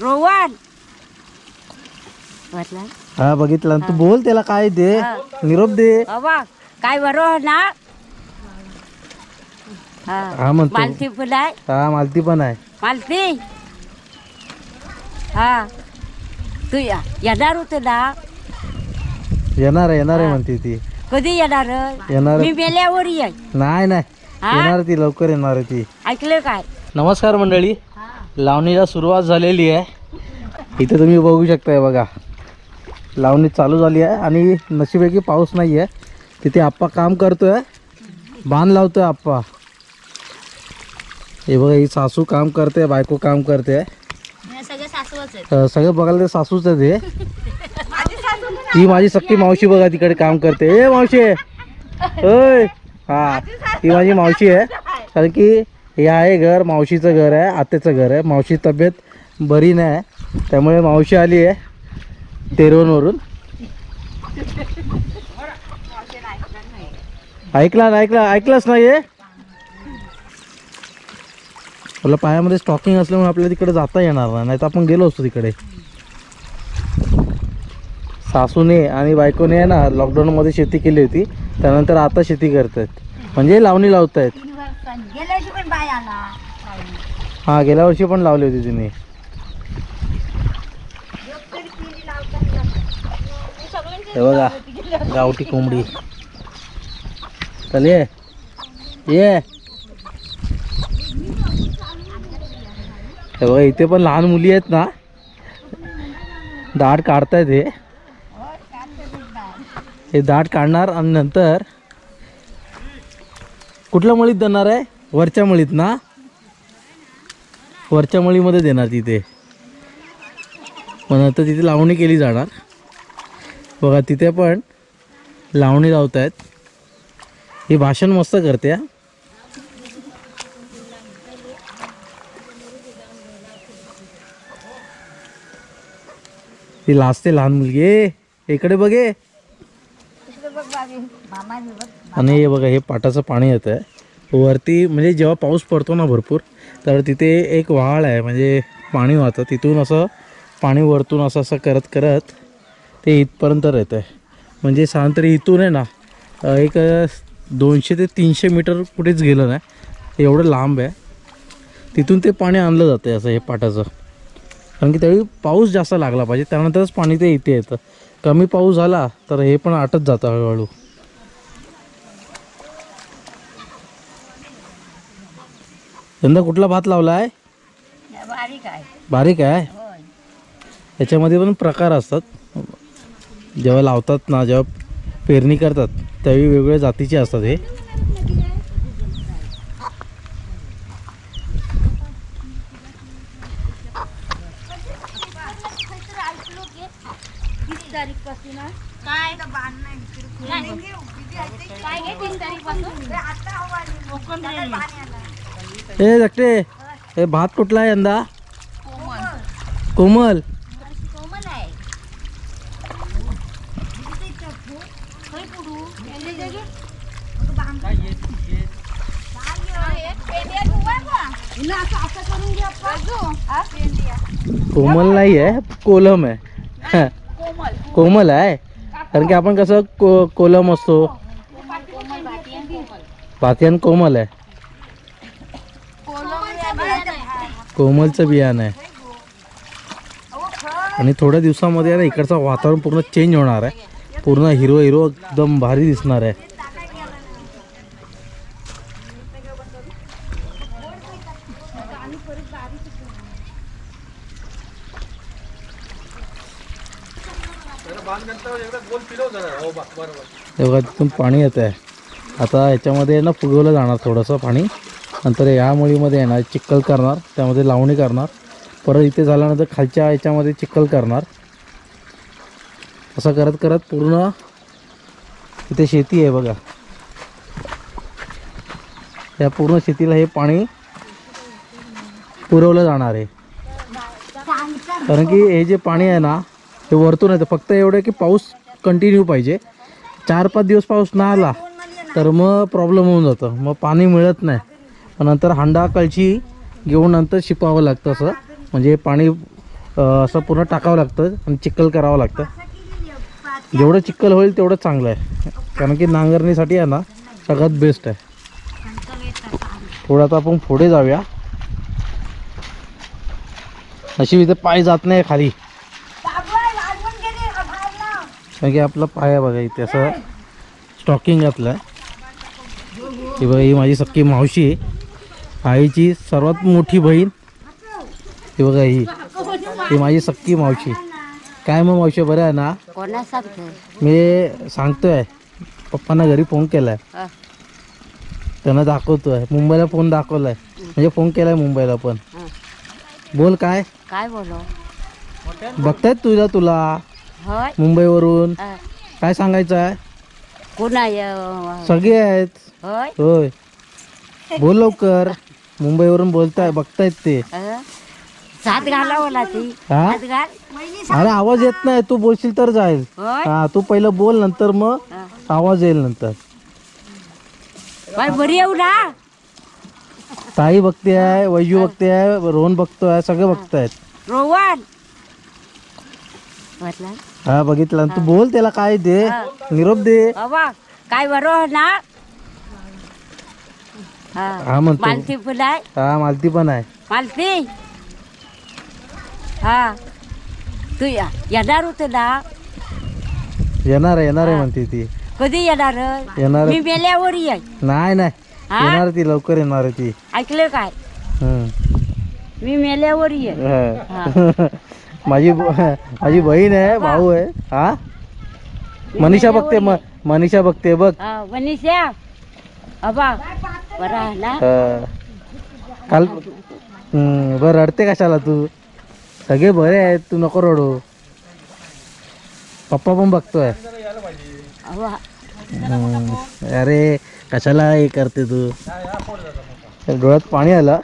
रोहन हा बघितलं तू बोल त्याला काय दे निरोप दे काय बरोबर ना हा म्हणतो मालती पण आहे हा मालती पण आहे मालती हा तू येणार होत ना येणार आहे म्हणते ती कधी येणार येणार मी मेल्यावर ये नाही येणार ती लवकर येणार आहे ती ऐकलं काय नमस्कार मंडळी लावणीला सुरुवात झालेली आहे इथे तुम्ही बघू शकताय बघा लावणी चालू झाली आहे आणि नशिबेकी पाऊस नाही आहे तिथे आप्पा काम करतोय बांध लावतोय आप्पा हे बघा ही सासू काम करते बायको काम करते सगळं बघायला ते सासूच आहे ते ही माझी सक्की मावशी बघा तिकडे काम करते ए मावशी होय हा ही माझी मावशी आहे कारण की हे आहे घर मावशीचं घर आहे आत्याचं घर आहे मावशी तब्येत बरी नाही त्यामुळे मावशी आली आहे तेरवनवरून ऐकलंच नाही आहे आपल्या पायामध्ये स्टॉकिंग असल्यामुळे आपल्याला तिकडे जाता येणार नाही तर आपण गेलो असतो तिकडे सासूने आणि बायकोने आहे ना लॉकडाऊनमध्ये शेती केली होती त्यानंतर आता शेती करतात म्हणजे लावणी लावतायत हा गेल्या वर्षी पण लावली होती तिने हे बघा गावठी कोंबडी चल ये हे बघा इथे पण लहान मुली आहेत ना दाढ काढतायत हे दाढ काढणार आणि नंतर कुठल्या मळीत देणार आहे वरच्या मळीत ना वरच्या मळीमध्ये देणार तिथे मग नंतर तिथे लावणी केली जाणार बघा तिथे पण लावणी लावतायत ही भाषण मस्त करते ती लाजते लहान मुलगी इकडे बघे आणि हे बघा हे पाटाचं पाणी येत आहे वरती म्हणजे जेव्हा पाऊस पडतो ना भरपूर तर तिथे एक व्हाळ आहे म्हणजे पाणी वाहतं तिथून असं पाणी वरतून असं करत करत ते इथपर्यंत येतं आहे म्हणजे साधारण इथून आहे ना एक 200 ते 300 मीटर कुठेच गेलं नाही एवढं लांब आहे तिथून ते पाणी आणलं जातं आहे असं हे पाटाचं कारण की त्यावेळी पाऊस जास्त लागला पाहिजे त्यानंतरच पाणी ते इथे येतं कमी पाऊस झाला तर हे पण आटत जातं हळूहळू यंदा कुठला भात लावला आहे बारीक आहे याच्यामध्ये पण प्रकार असतात जेव्हा लावतात ना जेव्हा पेरणी करतात त्यावेळी वेगवेगळ्या जातीचे असतात हे ए धाकटे हे भात कुठला आहे यंदा कोमल कोमल नाही आहे कोलम आहे कोमल आहे कारण की आपण कसं कोलम असतो भातियान कोमल आहे कोमलचं बियाणं आहे आणि थोड्या दिवसामध्ये ना इकडचं वातावरण पूर्ण चेंज होणार आहे पूर्ण हिरो एकदम भारी दिसणार आहे हे बघा तिथून पाणी येत आहे आता याच्यामध्ये ना फुगवलं जाणार थोडंसं पाणी नंतर या मळीमध्ये येणार चिखल करणार त्यामध्ये लावणी करणार परत इथे झाल्यानंतर खालच्या याच्यामध्ये चिखल करणार असं करत करत पूर्ण इथे शेती आहे बघा या पूर्ण शेतीला हे पाणी पुरवलं जाणार आहे कारण की हे जे पाणी आहे ना ते वरतून येतं फक्त एवढं की पाऊस कंटिन्यू पाहिजे 4-5 दिवस पाऊस ना आला तर मग प्रॉब्लेम होऊन जातं मग पाणी मिळत नाही नंतर हांडा कळशी घेऊन नंतर शिपावं लागतं असं म्हणजे पाणी असं पूर्ण टाकावं लागतं आणि चिखल करावं लागतं. जेवढं चिखल होईल तेवढं चांगलं आहे, कारण की नांगरणीसाठी आहे ना सगळ्यात बेस्ट आहे. थोडं आता आपण पुढे जाऊया. अशी इथे पाय जात नाही खाली, कारण की आपला पाय आहे बघा इथे असं स्टॉकिंग घातलं आहे. ही बघा, ही माझी सख्खी मावशी आहे, आईची सर्वात मोठी बहीण. ही बघा, ही माझी सख्खी मावशी. काय मग मावशी, बरं आहे ना? कोणा सांगतो? मी सांगतोय, पप्पांना घरी फोन केलाय, त्यांना दाखवतोय. मुंबईला फोन दाखवलाय, म्हणजे फोन केलाय मुंबईला पण. बोल काय काय बोलो? बघतायत तुला होय मुंबईवरून. काय सांगायचं आहे? कोण आहे? सगळे आहेत. होय होय, बोल लवकर. मुंबईवरून बघतायत ते. सात घाला बोला ती. हा? सात घाल. अरे आवाज येत नाही, तू बोलशील तर जाईल. होय हा, तू पहिलं बोल, नंतर मग आवाज येईल नंतर. बाय बरी येऊ ना. ताई बघते आहे, वैजू बघते आहे, रोहन बघतोय, सगळे बघतायत. रोहन म्हटलं हा बघितलं. तू बोल त्याला, काय दे, निरोप दे. बाबा काय बरो ना. हा म्हणतो. मालती फुलाय. हा, मालती पण आहे. मालती हा तू येणार होत ना. येणार आहे म्हणते ती. कधी येणार? येणार. मी मेल्यावर ये. नाही हा? येणार ती, लवकर येणार आहे ती. ऐकलं काय? मी मेल्यावर ये. हा. माझी बहीण आहे, भाऊ आहे. हा, मनीषा बघते, मनीषा बघते बघ. मनीषा अबा बरा आहे ना. काल बरं, रडते कशाला तू? सगळे बरे आहेत, तू नको रडू. पप्पा पण बघतोय. अरे कशाला हे करते तू? डोळ्यात पाणी आलं.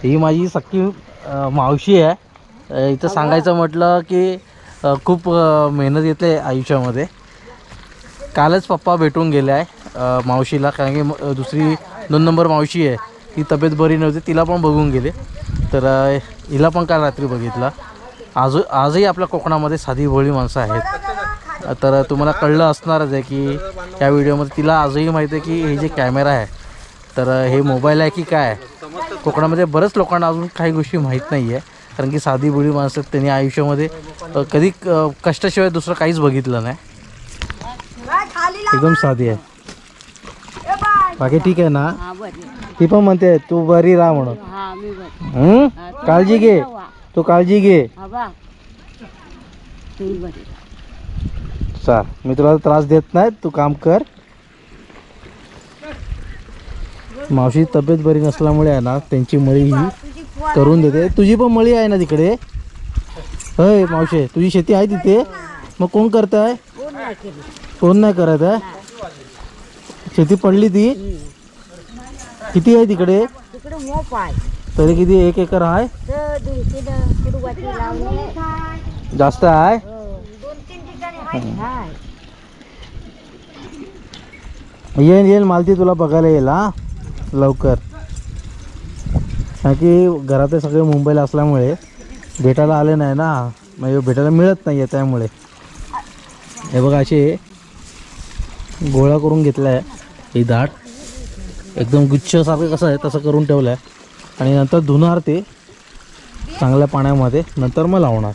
ही माझी सख्खी मावशी आहे. इथं सांगायचं म्हटलं की खूप मेहनत घेतली आयुष्यामध्ये. कालच पप्पा भेटून गेले आहे मावशीला, कारण की दुसरी 2 नंबर मावशी आहे, ती तब्येत बरी नव्हती, तिला पण बघून गेले. तर हिला पण काल रात्री बघितला. आजही आपल्या कोकणामध्ये साधी भोळी माणसं आहेत. तर तुम्हाला कळलं असणारच आहे की या व्हिडिओमध्ये तिला आजही माहिती आहे की हे जे कॅमेरा आहे, तर हे मोबाईल आहे की काय आहे. कोकणामध्ये बऱ्याच लोकांना अजून काही गोष्टी माहीत नाही आहे, कारण की साधी भोळी माणसं त्यांनी आयुष्यामध्ये कधी कष्टाशिवाय दुसरं काहीच बघितलं नाही. एकदम साधी आहे. बाकी ठीक आहे ना? ती पण म्हणते तू बरी राहा म्हणून. काळजी घे, तू काळजी घे. चाल, मी तुला त्रास देत नाही, तू काम कर. मावशी तब्येत बरी नसल्यामुळे आहे ना, त्यांची मळी ही करून देते. तुझी पण मळी आहे ना तिकडे? होय मावशी, तुझी शेती आहे तिथे, मग कोण करत आहे? कोण नाही करत आहे. शेती पडली ती. किती आहे तिकडे? तरी किती, 1 एकर आहे? जास्त आहे. येईल मालती तुला बघायला येईल. हा लवकर, कारण की घरात सगळे मुंबईला असल्यामुळे भेटायला आले नाही ना, म्हणजे भेटायला मिळत नाही आहे. त्यामुळे हे बघा, असे गोळा करून घेतला आहे. ही दाट एकदम गुच्छसारखं कसं आहे तसं करून ठेवलं आहे, आणि नंतर धुणार ते चांगल्या पाण्यामध्ये, नंतर मग लावणार.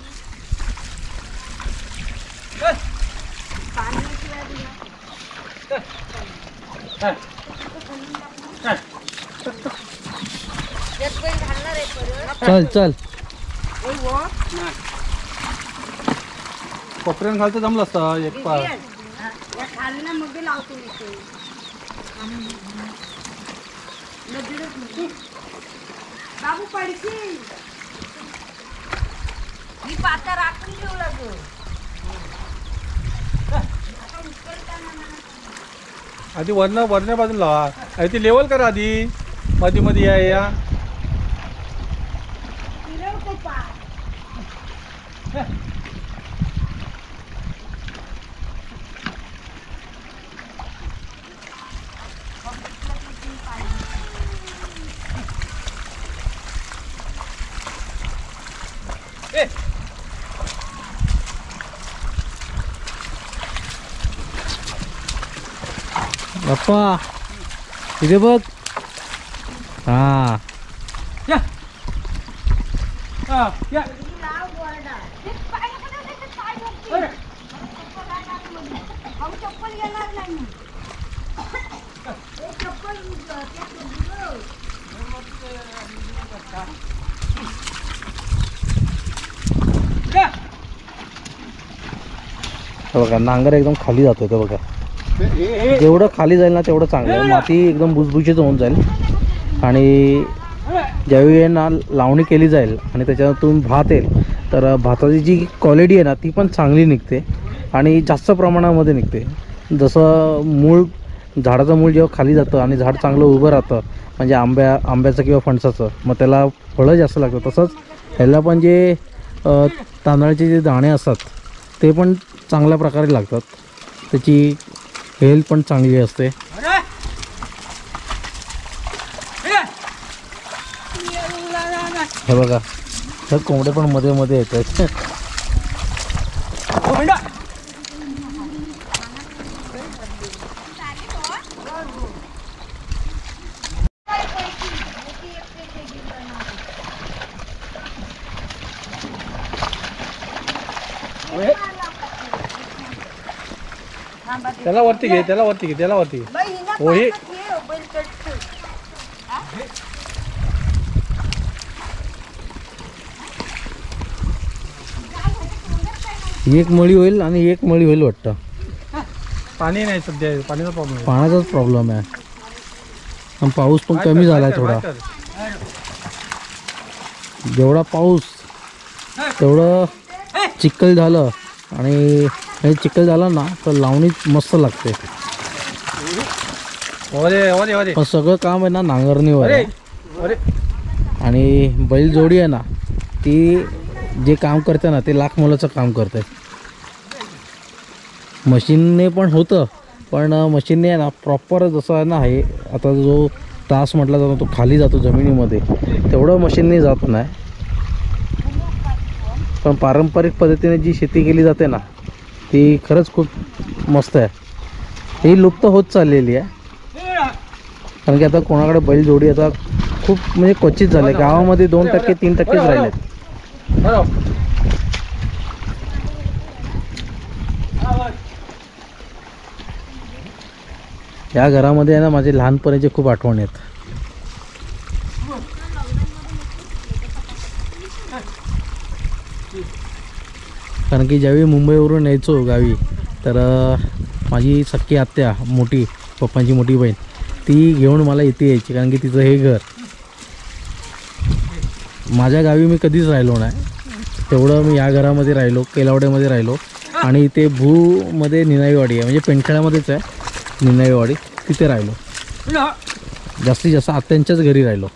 चल चल, कोपऱ्यान घालतं जमलं असतं एक पाय. आधी वरण्या बाजूला लावा, ती लेवल करा आधी. मध्ये मध्ये या बाप्पा इथे बघ. हा बघा नांगर एकदम खाली जातोय तो बघा. जेवढं खाली जाईल ना तेवढं चांगलं आहे. माती एकदम भुसभुशीत होऊन जाईल आणि ज्यावेळी ना लावणी केली जाईल आणि त्याच्यातून भात येईल तर भाताची जी क्वालिटी आहे ना ती पण चांगली निघते आणि जास्त प्रमाणामध्ये निघते. जसं मूळ झाडाचं मूळ जेव्हा खाली जातं आणि झाड चांगलं उभं राहतं म्हणजे आंब्याचं किंवा फणसाचं मग त्याला फळं जास्त लागतं. तसंच ह्याला पण जे तांदळाचे जे दाणे असतात ते पण चांगल्या प्रकारे लागतात. त्याची हेल्थ पण चांगली असते. हे बघा हे कोंबडे पण मध्ये मध्ये येतात. त्याला वरती घे, त्याला वरती घे, त्याला वरती घे. हो हे एक मळी होईल आणि एक मळी होईल वाटतं. पाणी नाही सध्या, पाण्याचा प्रॉब्लेम आहे. पाण्याचाच प्रॉब्लेम आहे आणि पाऊस पण कमी झाला आहे थोडा. जेवढा पाऊस तेवढं चिखल झालं आणि हे चिखल झालं ना तर लावणी मस्त लागते. पण सगळं काम आहे ना नांगरणीवर आहे आणि बैलजोडी आहे ना ती जे काम करते ना ते लाख मोलाचं काम करते. मशीनने पण होतं पण मशीनने आहे ना प्रॉपर जसं आहे ना हे आता जो तास म्हटला जातो तो खाली जातो जमिनीमध्ये तेवढं मशीनने जात नाही. पण पारंपरिक पद्धतीने जी शेती केली जाते ना ती खरंच खूप मस्त आहे. ही लुप्त होत चाललेली आहे कारण की आता कोणाकडे बैलजोडी आता खूप म्हणजे क्वचित झाले. गावामध्ये 2% 3%च राहिलेत. या घरामध्ये आहे ना माझे लहानपणीचे खूप आठवणी आहेत. कारण की ज्यावेळी मुंबईवरून यायचो गावी तर माझी सख्खी आत्या मोठी पप्पांची मोठी बहीण ती घेऊन मला इथे यायची कारण की तिचं हे घर. माझ्या गावी मी कधीच राहिलो नाही. तेवढं मी या घरामध्ये राहिलो, केलावड्यामध्ये राहिलो आणि इथे भूमध्ये निनावीवाडी आहे म्हणजे पेंढखेड्यामध्येच आहे निनावीवाडी, तिथे राहिलो. जास्तीत जास्त आत्यांच्याच घरी राहिलो.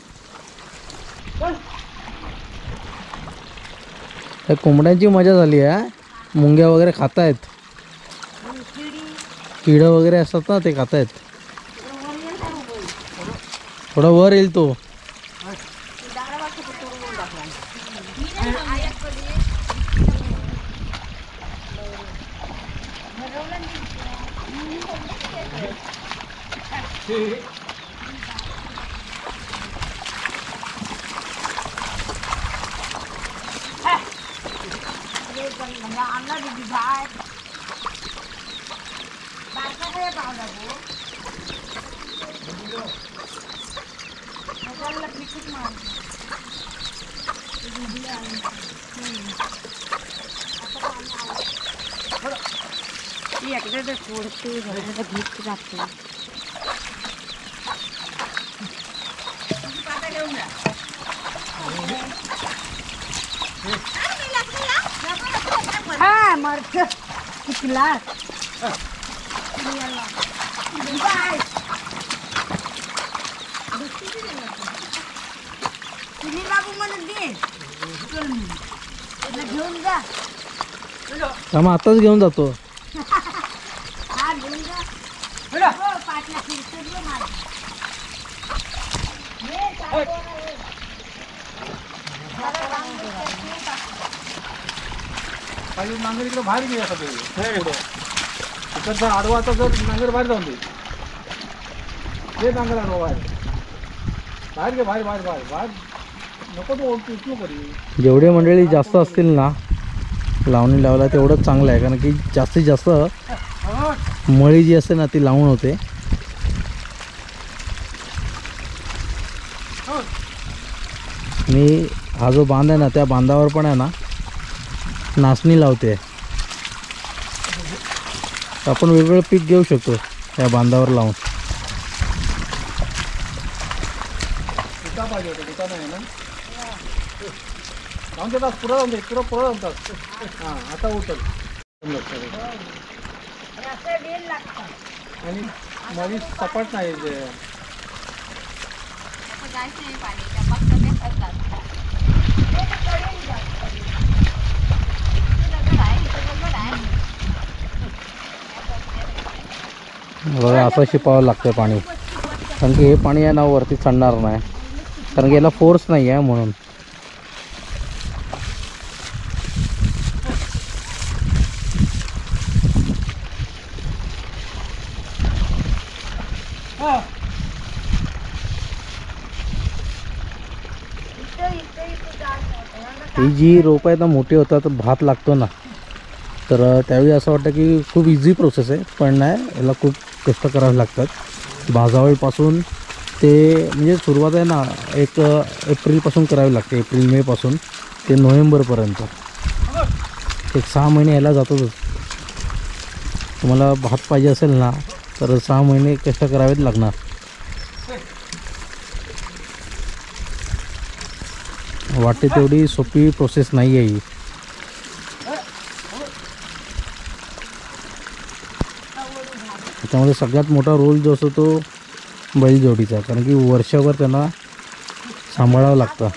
त्या कोंबड्यांची मजा झाली आहे. मुंग्या वगैरे खात आहेत, किडं वगैरे असतात ना ते खात आहेत. थोडा वर येईल तो. हा मरत कितला घेऊन जा. मग आताच घेऊन जातो. हा घेऊन जा. पाटला फिरतो माझ. पाहिजे नांगर इकडे बाहेर घे असं पुढं इकडं जर आडवा आता जर नांगर बाहेर जाऊन दे नांगर आडवा बाहेर घे बाहेर बाहेर बाहेर बाहेर नको तो उचलू करी. जेवढे मंडळी जास्त असतील ना लावणी लावला तेवढंच चांगलं आहे, कारण की जास्तीत जास्त मळी जी असते ना ती लावून होते. आणि हा जो बांध आहे ना त्या बांधावर पण आहे ना नाचणी लावते. आपण वेगवेगळं पीक घेऊ शकतो त्या बांधावर लावून. पिका पाहिजे होतं पिका नाही ना जाऊन देतात पुढं जाऊन दे पुढं जमतात. हां आता उचल आणि मळी सपाट नाही ते बघा असं शिपावं लागतं पाणी, कारण की हे पाणी आहे ना वरती चढणार नाही, कारण की याला फोर्स नाही आहे म्हणून. ही जी रोपं आहेत ना मोठी होतात भात लागतो ना, तर त्यावेळी असं वाटतं की खूप इझी प्रोसेस आहे, पण नाही याला खूप कष्ट करावे लागतात. भाजावळीपासून ते म्हणजे सुरुवात आहे ना 1 एप्रिलपासून करावी लागते, एप्रिल मेपासून ते नोव्हेंबरपर्यंत 6 महिने याला जातातच. तुम्हाला भात पाहिजे असेल ना तर 6 महिने कष्ट करावेच लागणार. वाटते तेवढी सोपी प्रोसेस नाही आहे ही. त्याच्यामध्ये सगळ्यात मोठा रोल जो असतो तो बैलजोडीचा, कारण की वर्षभर त्यांना सांभाळावं लागतं.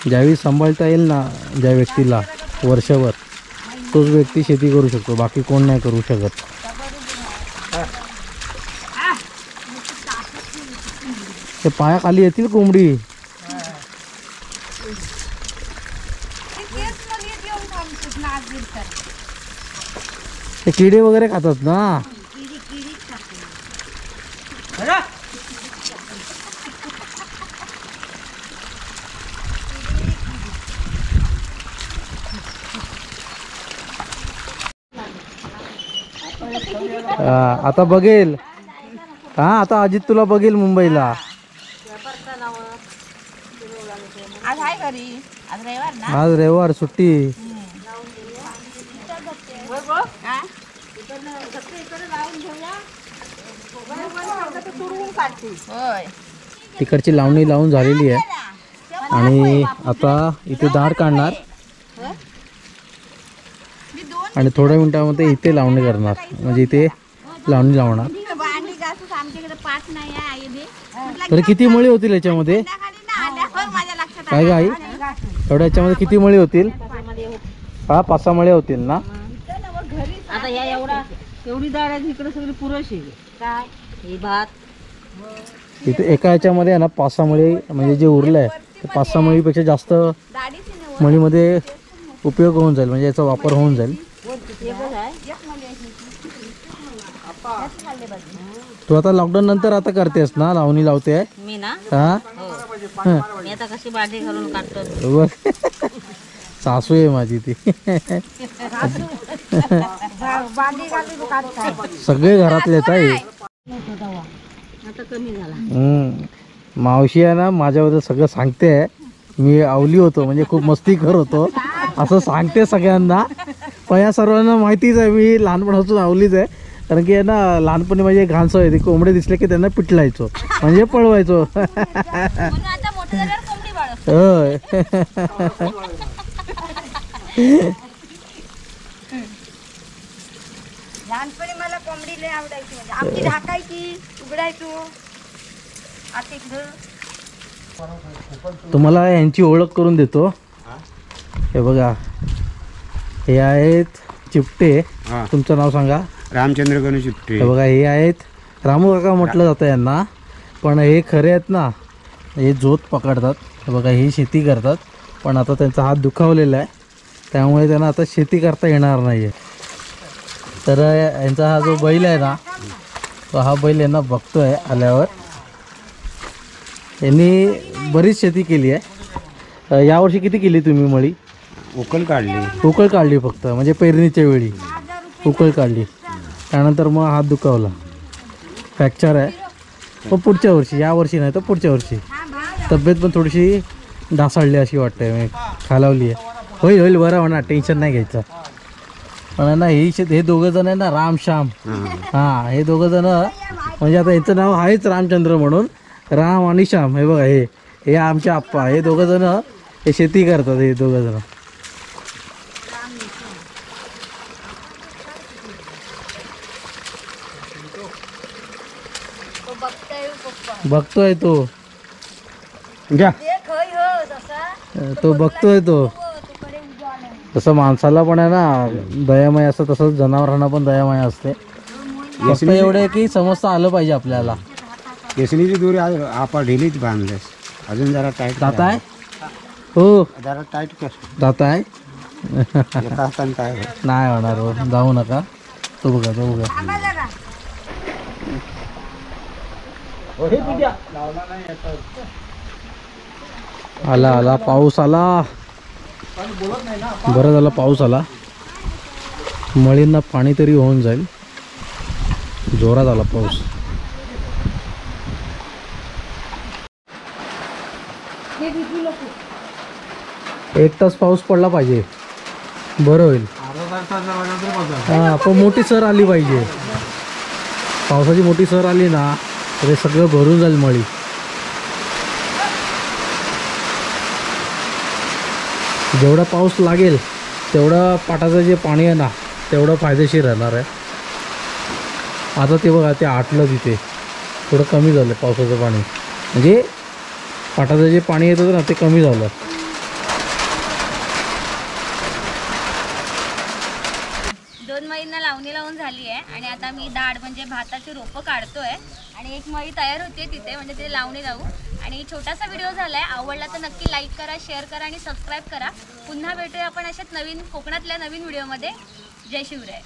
ज्यावेळी सांभाळता येईल ना ज्या व्यक्तीला वर्षभर, तोच व्यक्ती शेती करू शकतो, बाकी कोण नाही करू शकत. ते पायाखाली येतील कोंबडी. ते किडे वगैरे खातात ना. आता बघेल हा, आता अजित तुला बघेल मुंबईला. आज रविवार सुट्टी. तिकडची लावणी लावून झालेली आहे आणि आता इथे दार काढणार आणि थोड्या मिनिटामध्ये इथे लावणी करणार, म्हणजे इथे लावणी लावणार. तर किती मळी होतील याच्यामध्ये काय गाई? एवढ्या याच्यामध्ये किती मळी होतील? हा 5-6 मळ्या होतील ना. आता या एवढी डाळ आहे इकडे सगळी पुरेशी काय हे भात. इथे एका याच्यामध्ये आहे ना 5-6 मळी, म्हणजे जे उरलं आहे ते 5-6 मळीपेक्षा जास्त मळीमध्ये उपयोग होऊन जाईल, म्हणजे याचा वापर होऊन जाईल. तू आता लॉकडाऊन नंतर आता करतेस ना लावणी लावते मी ना. हा मी आता कशी भाजी घालून काढतो. सासू आहे माझी ती. सगळे घरातले ताई. आता कमी झाला. मावशी आहे ना माझ्याबद्दल सगळं सांगते. मी अवली होतो, म्हणजे खूप मस्तीखोर होतो असं सांगते सगळ्यांना. पण या सर्वांना माहितीच आहे मी लहानपणापासून अवलीच आहे, कारण की आहे ना लहानपणी माझी घाण सवय होती. कोंबडे दिसले की त्यांना पिटलायचो, म्हणजे पळवायचो. होय. लहानपणी मला कोंबडी लय आवडायची, म्हणजे आमची ढाकायची उघडायचो. आता इकडं तुम्हाला यांची ओळख करून देतो. हे बघा, हे आहेत चिपटे. तुमचं नाव सांगा. रामचंद्र गणेश चिपटे. हे बघा, हे आहेत रामू काका म्हटलं जातं यांना, पण हे खरे आहेत ना, हे जोत पकडतात. हे बघा, ही शेती करतात, पण आता त्यांचा हात दुखावलेला आहे, त्यामुळे त्यांना आता शेती करता येणार नाही आहे. तर यांचा हा जो बैल आहे ना, तो हा बैल यांना बघतोय आल्यावर. यांनी बरीच शेती केली आहे. यावर्षी किती केली तुम्ही मळी? उकल काढली. उकळ काढली फक्त, म्हणजे पेरणीच्या वेळी उकळ काढली, त्यानंतर मग हात दुखावला, फ्रॅक्चर आहे. पण पुढच्या वर्षी, या वर्षी नाही तर पुढच्या वर्षी. तब्येत पण थोडीशी ढासळली अशी वाटते, मी खालावली आहे. होईल होईल, बरं म्हणा, टेन्शन नाही घ्यायचं. पण ना हे दोघं जण आहे ना, राम श्याम, हां, हे दोघं जण म्हणजे आता यांचं नाव आहेच रामचंद्र म्हणून, राम आणि श्याम. हे बघा, हे आमचे आप्पा, हे दोघं जण हे शेती करतात, हे दोघं जण. बघतोय तो, घ्या. तो बघतोय तो. तसं माणसाला पण आहे ना दयामय असतं, तसंच जनावरांना पण दयामय असते. फक्त एवढे की समजता आलं पाहिजे आपल्याला. केसनीची दोरी आपण ढिलीच बांधलेस, अजून जरा टाईट जात आहे हो, जरा टाईट कर. जात आहे एका हाताने काय होत. नाही होणार हो, जाऊ नका. तो बघा, तो बघा. आला आला पाऊस आला. बरं झालं पाऊस आला, मळींना पाणी तरी होऊन जाईल. जोरात आला पाऊस. एक तास पाऊस पडला पाहिजे, बरं होईल. हा, पण मोठी सर आली पाहिजे. पावसाची मोठी सर आली ना तर हे सगळं भरून जाईल मळी. जेवढा पाऊस लागेल तेवढं पाटाचं जे पाणी आहे ना तेवढं फायदेशीर राहणार आहे. आता ते बघा, ते आटलं, तिथे थोडं कमी झालं पावसाचं पाणी, म्हणजे पाटाचं जे पाणी येतं ना ते कमी झालं. मळींना लावणी लावून झाली आहे आणि आता मी दाढ म्हणजे भाताची रोपं काढतोय आणि एक मळी तयार होते तिथे, म्हणजे ते लावणी लावू. आणि छोटासा व्हिडिओ झालाय, आवडला तर नक्की लाईक करा, शेअर करा आणि सबस्क्राईब करा. पुन्हा भेटूया आपण अशाच नवीन कोकणातल्या नवीन व्हिडिओमध्ये. जय शिवराय.